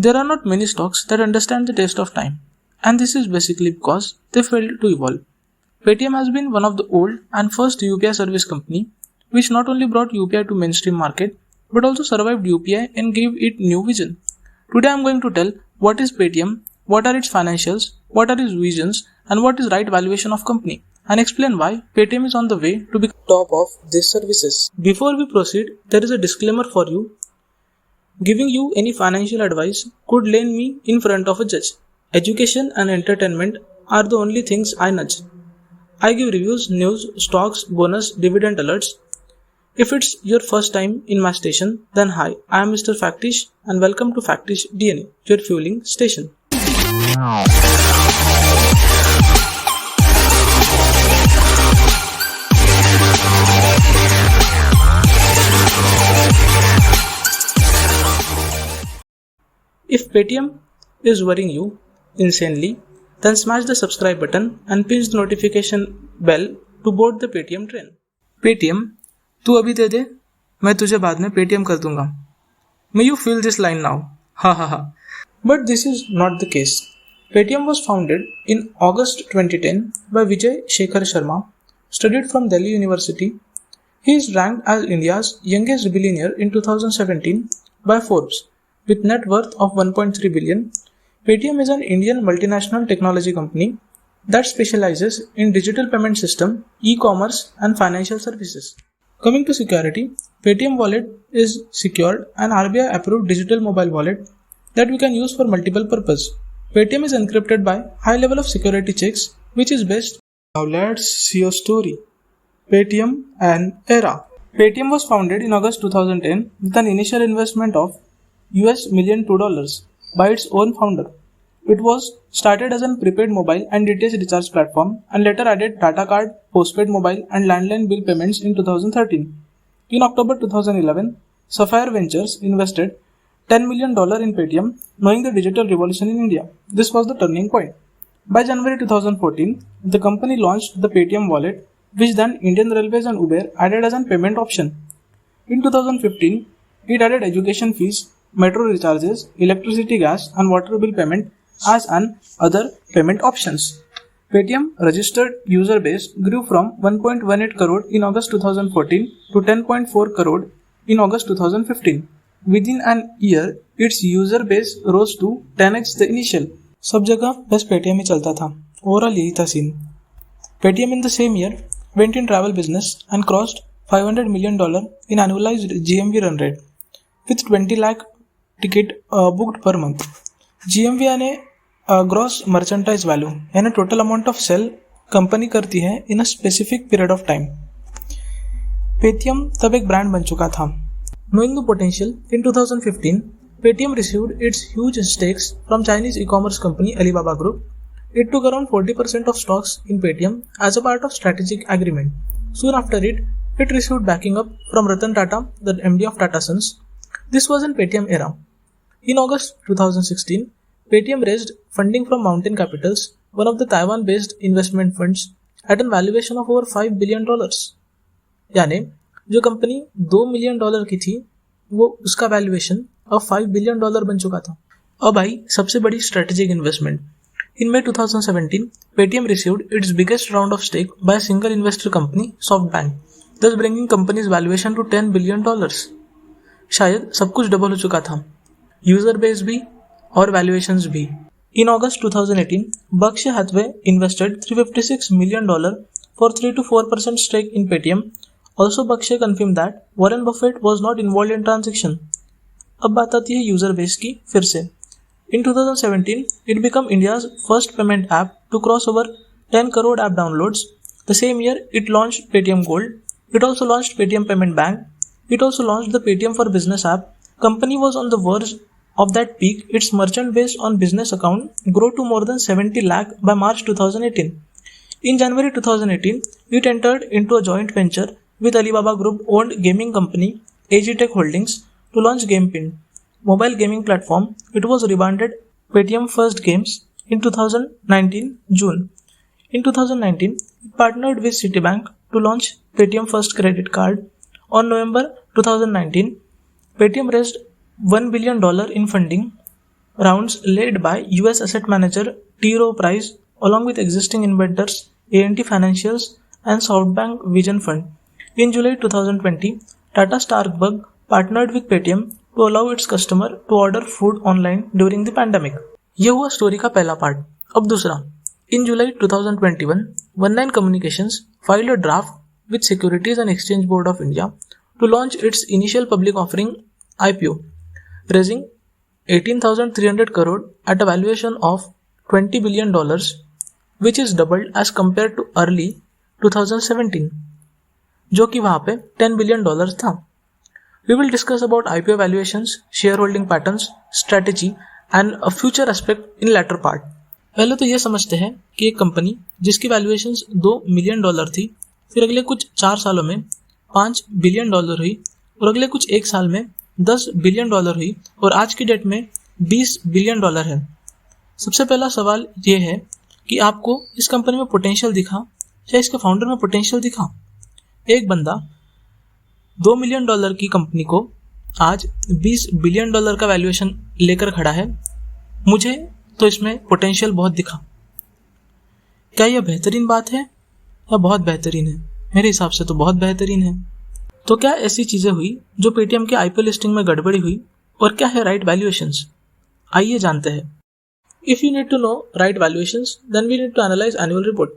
There are not many stocks that understand the test of time, and this is basically because they failed to evolve. Paytm has been one of the old and first UPI service company which not only brought UPI to mainstream market but also survived UPI and gave it new vision. Today I am going to tell what is Paytm, what are its financials, what are its visions, and what is right valuation of company, and explain why Paytm is on the way to become top of these services. Before we proceed, there is a disclaimer for you. Giving you any financial advice could land me in front of a judge. Education and entertainment are the only things I nudge. I give reviews, news, stocks, bonus, dividend alerts. If it's your first time in my station, then hi, I am Mr. Factish and welcome to Factish DNA, your fueling station. If Paytm is worrying you insanely, then smash the subscribe button and pinch the notification bell to board the Paytm train. Paytm, तू अभी दे दे, मैं तुझे बाद में Paytm कर दूंगा. May you feel this line now? Ha ha ha. But this is not the case. Paytm was founded in August 2010 by Vijay Shekhar Sharma, studied from Delhi University. He is ranked as India's youngest billionaire in 2017 by Forbes, with net worth of 1.3 billion. Paytm is an Indian multinational technology company that specializes in digital payment system, e-commerce and financial services. Coming to security, Paytm wallet is secured and RBI approved digital mobile wallet that we can use for multiple purposes. Paytm is encrypted by high level of security checks, which is best. Now let's see a story. Paytm and era. Paytm was founded in August 2010 with an initial investment of $2 million by its own founder. It was started as a prepaid mobile and DTH recharge platform and later added data card, postpaid mobile and landline bill payments in 2013. In October 2011, Sapphire Ventures invested $10 million in Paytm, knowing the digital revolution in India. This was the turning point. By January 2014, the company launched the Paytm wallet, which then Indian Railways and Uber added as a payment option. In 2015, it added education fees, metro recharges, electricity, gas and water bill payment as an other payment options. Paytm registered user base grew from 1.18 crore in August 2014 to 10.4 crore in August 2015. Within an year, its user base rose to 10x the initial. सब जगह बस Paytm ही चलता था. Overall यही था scene. Paytm in the same year went in travel business and crossed $500 million in annualized GMV run rate with 20 lakh ticket booked per month. GMV याने gross merchandise value यानी total amount of sale कंपनी करती है in a specific period of time. Paytm तब एक brand बन चुका था. Knowing the potential, in 2015, Paytm received its huge stakes from Chinese e-commerce company Alibaba Group. It took around 40% of stocks in Paytm as a part of strategic agreement. Soon after it received backing up from Ratan Tata, the MD of Tata Sons. This was in Paytm era. In August 2016, Paytm raised funding from Mountain Capitals, one of the Taiwan-based investment funds, at a valuation of over $5 billion. यानी जो company $2 million की थी वो उसका valuation अब $5 billion बन चुका था. अब आई सबसे बड़ी strategic investment. In May 2017, Paytm received its biggest round of stake by a single investor company, SoftBank, thus bringing company's valuation to $10 billion. शायद सब कुछ डबल हो चुका था, यूजर बेस भी और वैल्यूएशंस भी. In August 2018, Berkshire Hathaway invested $356 million for 3 to 4% stake in Paytm. Also, Berkshire confirmed that Warren Buffett was not involved in transaction. अब बात आती है यूजर बेस की फिर से. In 2017, it became India's first payment app to cross over 10 crore app downloads. The same year, it launched Paytm Gold. It also launched Paytm Payment Bank. It also launched the Paytm for Business app. Company was on the verge of that peak. Its merchant base on business account grew to more than 70 lakh by March 2018. In January 2018, it entered into a joint venture with Alibaba Group owned gaming company AG Tech Holdings to launch GamePin, mobile gaming platform. It was rebranded Paytm First Games in 2019 June. In 2019, it partnered with Citibank to launch Paytm First Credit Card. On November 2019, Paytm raised $1 billion in funding rounds led by US asset manager T. Rowe Price along with existing investors A&T Financials and SoftBank Vision Fund. In July 2020, Tata Starbucks partnered with Paytm to allow its customer to order food online during the pandemic. ये हुआ story का पहला part. अब दूसरा. In July 2021, One9 Communications filed a draft with Securities and Exchange Board of India to launch its initial public offering IPO, raising 18,300 crore at a valuation of $20 billion, which is doubled as compared to early 2017, जो कि वहां पे $10 billion था. We will discuss about IPO valuations, shareholding patterns, strategy and a future aspect in latter part. पहले तो ये समझते हैं कि एक कंपनी जिसकी वैल्यूएशंस $2 मिलियन थी, फिर अगले कुछ 4 सालों में $5 बिलियन हुई और अगले कुछ 1 साल में $10 बिलियन हुई और आज की डेट में $20 बिलियन है. सबसे पहला सवाल ये है कि आपको इस कंपनी में पोटेंशियल दिखा या इसके फाउंडर में पोटेंशियल दिखा? एक बंदा $2 मिलियन की कंपनी को आज $20 बिलियन का वैल्यूएशन लेकर खड़ा है. मुझे तो इसमें पोटेंशियल बहुत दिखा. क्या यह बेहतरीन बात है या बहुत बेहतरीन है? मेरे हिसाब से तो बहुत बेहतरीन है. तो क्या ऐसी चीजें हुई जो पेटीएम के आईपीओ लिस्टिंग में गड़बड़ी हुई और क्या है राइट वैल्यूएशंस? आइए जानते हैं. If you need to know right valuations, then we need to analyze annual report.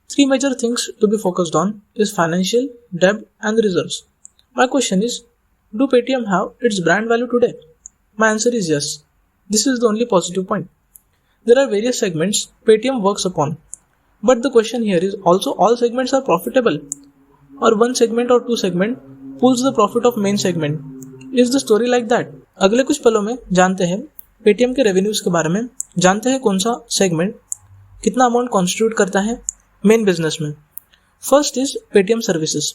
3 major things to be focused on is financial, debt and reserves. My question is, do Paytm have its brand value today? My answer is yes. This is the only positive point. There are various segments Paytm works upon. But the question here is also all segments are profitable or one segment or two segment pulls the profit of main segment. Is the story like that? अगले कुछ पलों में जानते हैं Paytm के revenues के बारे में, जानते हैं कौन सा सेगमेंट कितना अमाउंट कॉन्स्टिट्यूट करता है मेन बिजनेस में. First is Paytm services.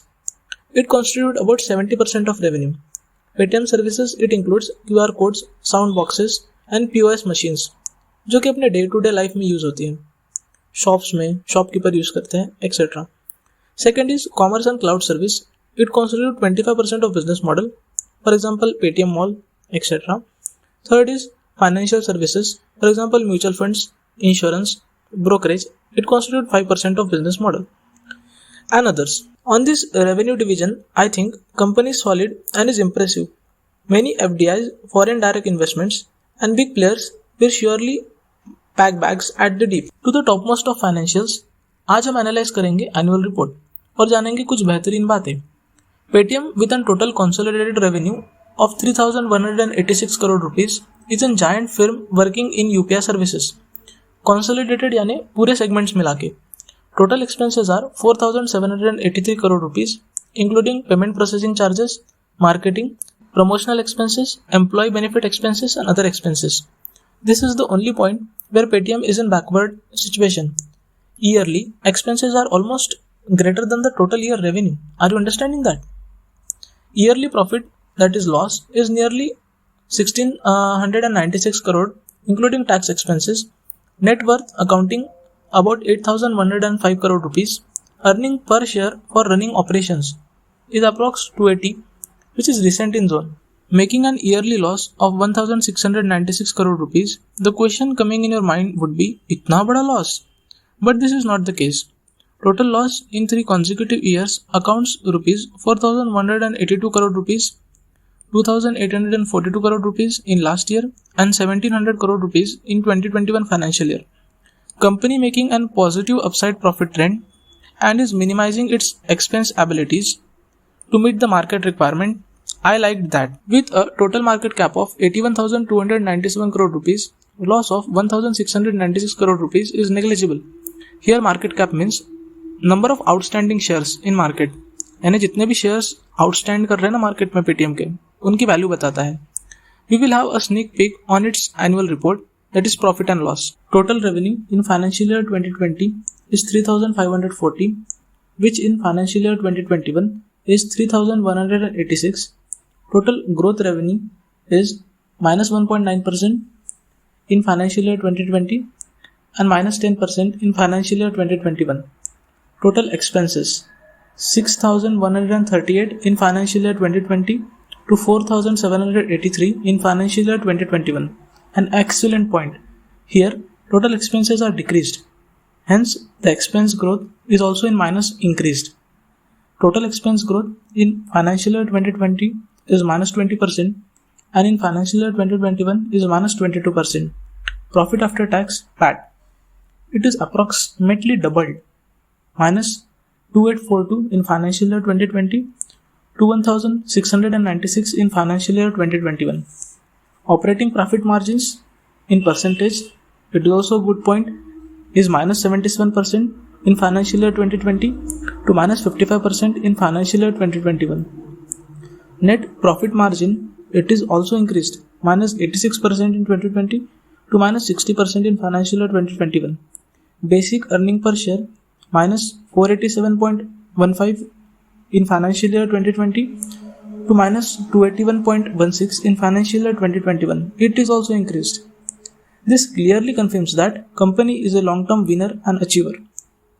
It constitute about 70% of revenue. Paytm services it includes QR codes, sound boxes and POS machines जो कि अपने डे टू डे लाइफ में यूज होती हैं. शॉप्स में शॉपकीपर यूज करते हैं etcetera. Second is commerce and cloud service. It constitute 25% of business model, for example Paytm mall etcetera. Third is financial services, for example mutual funds, insurance, brokerage. It constitutes 5% of business model and others. On this revenue division, I think company is solid and is impressive. Many FDIs, foreign direct investments and big players will surely pack bags at the deep. To the topmost of financials, आज हम analyse करेंगे annual report और जानेंगे कुछ बेहतरीन बातें. Paytm with a total consolidated revenue of 3,186 crore rupees is a giant firm working in UPI services. Consolidated यानी पूरे segments मिला के. Total expenses are 4,783 crore rupees, including payment processing charges, marketing, promotional expenses, employee benefit expenses, and other expenses. This is the only point where Paytm is in backward situation. Yearly expenses are almost greater than the total year revenue. Are you understanding that? Yearly profit, that is loss, is nearly 1,696 crore, including tax expenses. Net worth accounting about 8,105 crore rupees. Earning per share for running operations is approx 280, which is recent in zone, making an yearly loss of 1,696 crore rupees. The question coming in your mind would be, इतना बड़ा loss? But this is not the case. Total loss in 3 consecutive years accounts rupees 4,182 crore rupees, 2,842 crore rupees in last year and 1,700 crore rupees in 2021 financial year. Company making a positive upside profit trend and is minimizing its expense abilities to meet the market requirement. I liked that. With a total market cap of 81,297 crore rupees, loss of 1,696 crore rupees is negligible. Here market cap means number of outstanding shares in market, यानी जितने भी shares outstand कर रहे हैं ना market में Paytm के, उनकी वैल्यू बताता है. We will have a sneak peek on its annual report, that is profit and loss. Total revenue in financial year 2020 is 3,540, which in financial year 2021 is 3,186. Total growth revenue is minus 1.9% in financial year 2020 and minus 10% in financial year 2021. Total expenses 6,138 in financial year 2020 to 4,783 in financial year 2021, An excellent point. Here, total expenses are decreased. Hence, the expense growth is also in minus increased. Total expense growth in financial year 2020 is minus 20% and in financial year 2021 is minus 22%. Profit after tax PAT. It is approximately doubled. Minus 2842 in financial year 2020 to 1696 in financial year 2021. Operating profit margins in percentage, it is also a good point, is minus 77% in financial year 2020 to minus 55% in financial year 2021. Net profit margin, it is also increased, minus 86% in 2020 to minus 60% in financial year 2021. Basic earning per share, minus 487.15 in financial year 2020 to minus 281.16 in financial year 2021. It is also increased. This clearly confirms that company is a long-term winner and achiever.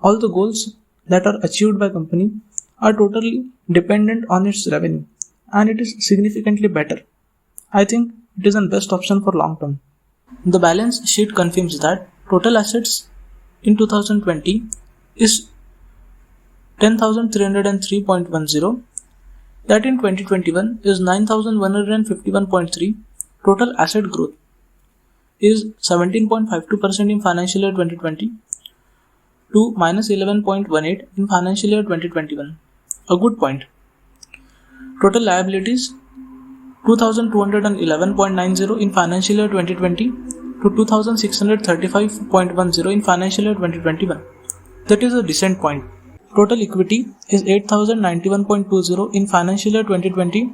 All the goals that are achieved by company are totally dependent on its revenue and it is significantly better. I think it is the best option for long term. The balance sheet confirms that total assets in 2020 is 10,303.10, that in 2021 is 9,151.3. Total asset growth is 17.52% in financial year 2020 to minus 11.18 in financial year 2021. A good point. Total liabilities 2,211.90 in financial year 2020 to 2,635.10 in financial year 2021. That is a decent point. Total equity is 8,091.20 in financial year 2020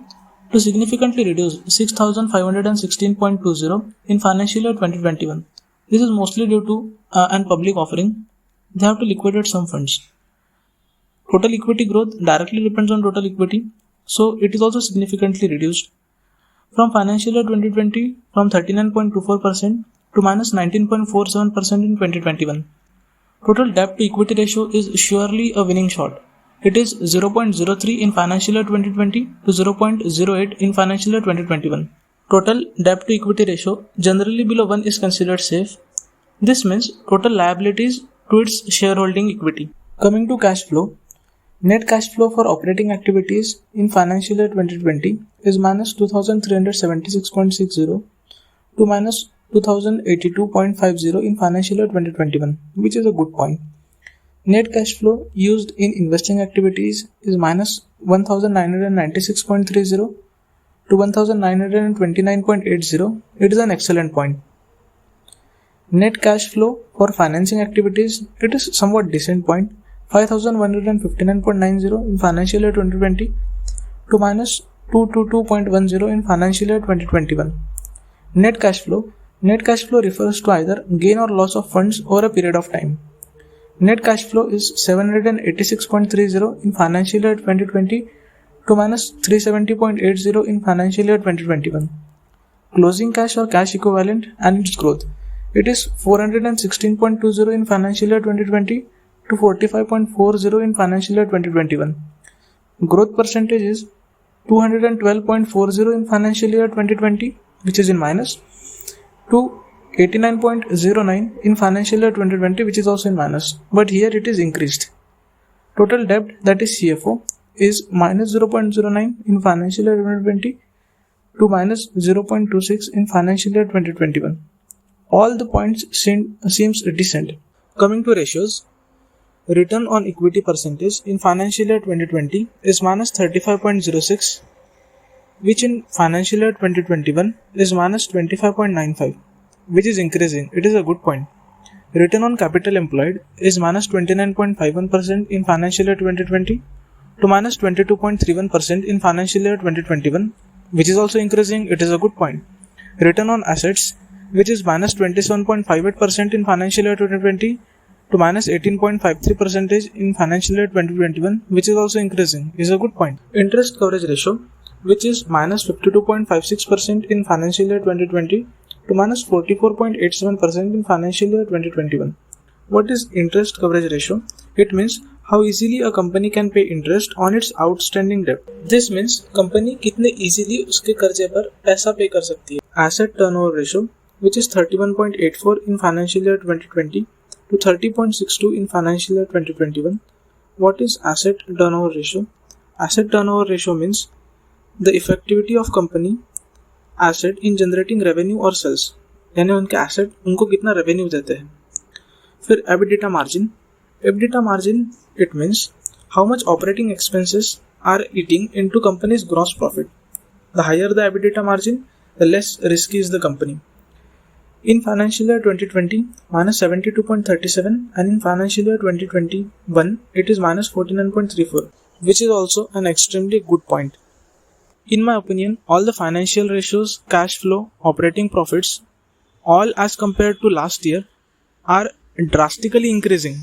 to significantly reduce 6,516.20 in financial year 2021. This is mostly due to an public offering. They have to liquidate some funds. Total equity growth directly depends on total equity, so it is also significantly reduced from financial year 2020 from 39.24% to minus 19.47% in 2021. Total debt to equity ratio is surely a winning shot. It is 0.03 in financial year 2020 to 0.08 in financial year 2021. Total debt to equity ratio generally below 1 is considered safe. This means total liabilities to its shareholding equity. Coming to cash flow, net cash flow for operating activities in financial year 2020 is minus 2,376.60 to minus 2,082.50 in financial year 2021, which is a good point. Net cash flow used in investing activities is minus 1,996.30 to 1,929.80. It is an excellent point. Net cash flow for financing activities, it is somewhat decent point, 5,159.90 in financial year 2020 to minus 222.10 in financial year 2021. Net cash flow refers to either gain or loss of funds over a period of time. Net cash flow is 786.30 in financial year 2020 to minus 370.80 in financial year 2021. Closing cash or cash equivalent and its growth. It is 416.20 in financial year 2020 to 45.40 in financial year 2021. Growth percentage is 212.40 in financial year 2020, which is in minus, to 89.09 in financial year 2020, which is also in minus, but here it is increased. Total debt, that is CFO, is minus 0.09 in financial year 2020 to minus 0.26 in financial year 2021. All the points seems decent. Coming to ratios, return on equity percentage in financial year 2020 is minus 35.06, which in financial year 2021 is minus 25.95, which is increasing. It is a good point. Return on capital employed is minus 29.51% in financial year 2020 to minus 22.31% in financial year 2021, which is also increasing. It is a good point. Return on assets, which is minus 27.58% in financial year 2020 to minus 18.53% in financial year 2021, which is also increasing, is a good point. Interest coverage ratio, which is minus 52.56% in financial year 2020 to minus 44.87% in financial year 2021. What is interest coverage ratio? It means how easily a company can pay interest on its outstanding debt. This means company कितने easily उसके कर्जे पर पैसा पे कर सकती है. Asset turnover ratio, which is 31.84 in financial year 2020 to 30.62 in financial year 2021. What is asset turnover ratio? Asset turnover ratio means the effectivity of company asset in generating revenue or sales, यानी उनके asset उनको कितना revenue देते हैं. फिर EBITDA margin. EBITDA margin, it means how much operating expenses are eating into company's gross profit. The higher the EBITDA margin, the less risky is the company. In financial year 2020, minus 72.37, and in financial year 2021, it is minus 49.34, which is also an extremely good point. In my opinion, all the financial ratios, cash flow, operating profits, all as compared to last year, are drastically increasing.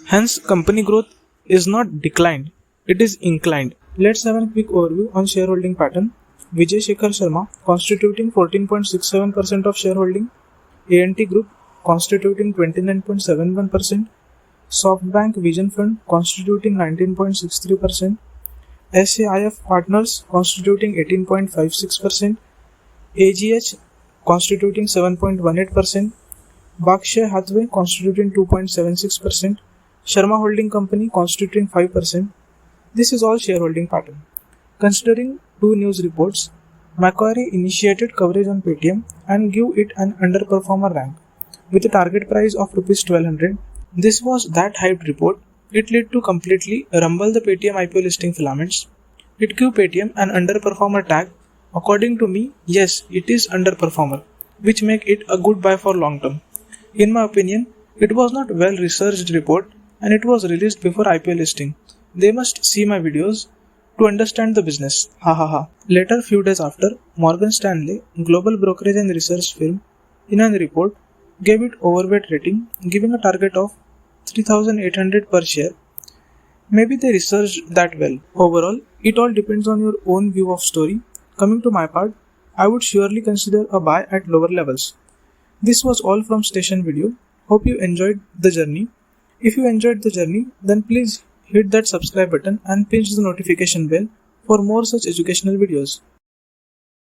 Hence, company growth is not declined, it is inclined. Let's have a quick overview on shareholding pattern. Vijay Shekhar Sharma constituting 14.67% of shareholding, A&T Group constituting 29.71%, SoftBank Vision Fund constituting 19.63%, SAIF Partners constituting 18.56%, AGH constituting 7.18%, Berkshire Hathaway constituting 2.76%, Sharma Holding Company constituting 5%. This is all shareholding pattern. Considering two news reports, Macquarie initiated coverage on Paytm and gave it an underperformer rank with a target price of Rs 1200. This was that hyped report. It led to completely rumble the Paytm IPO listing filaments. It gave Paytm an underperformer tag. According to me, yes, it is underperformer, which make it a good buy for long term. In my opinion, it was not well researched report and it was released before IPO listing. They must see my videos to understand the business. Ha ha ha. Later, few days after, Morgan Stanley, global brokerage and research firm, in a report, gave it overweight rating, giving a target of 3,800 per share. Maybe they researched that well. Overall, it all depends on your own view of story. Coming to my part, I would surely consider a buy at lower levels. This was all from Station Video. Hope you enjoyed the journey. If you enjoyed the journey, then please hit that subscribe button and pinch the notification bell for more such educational videos.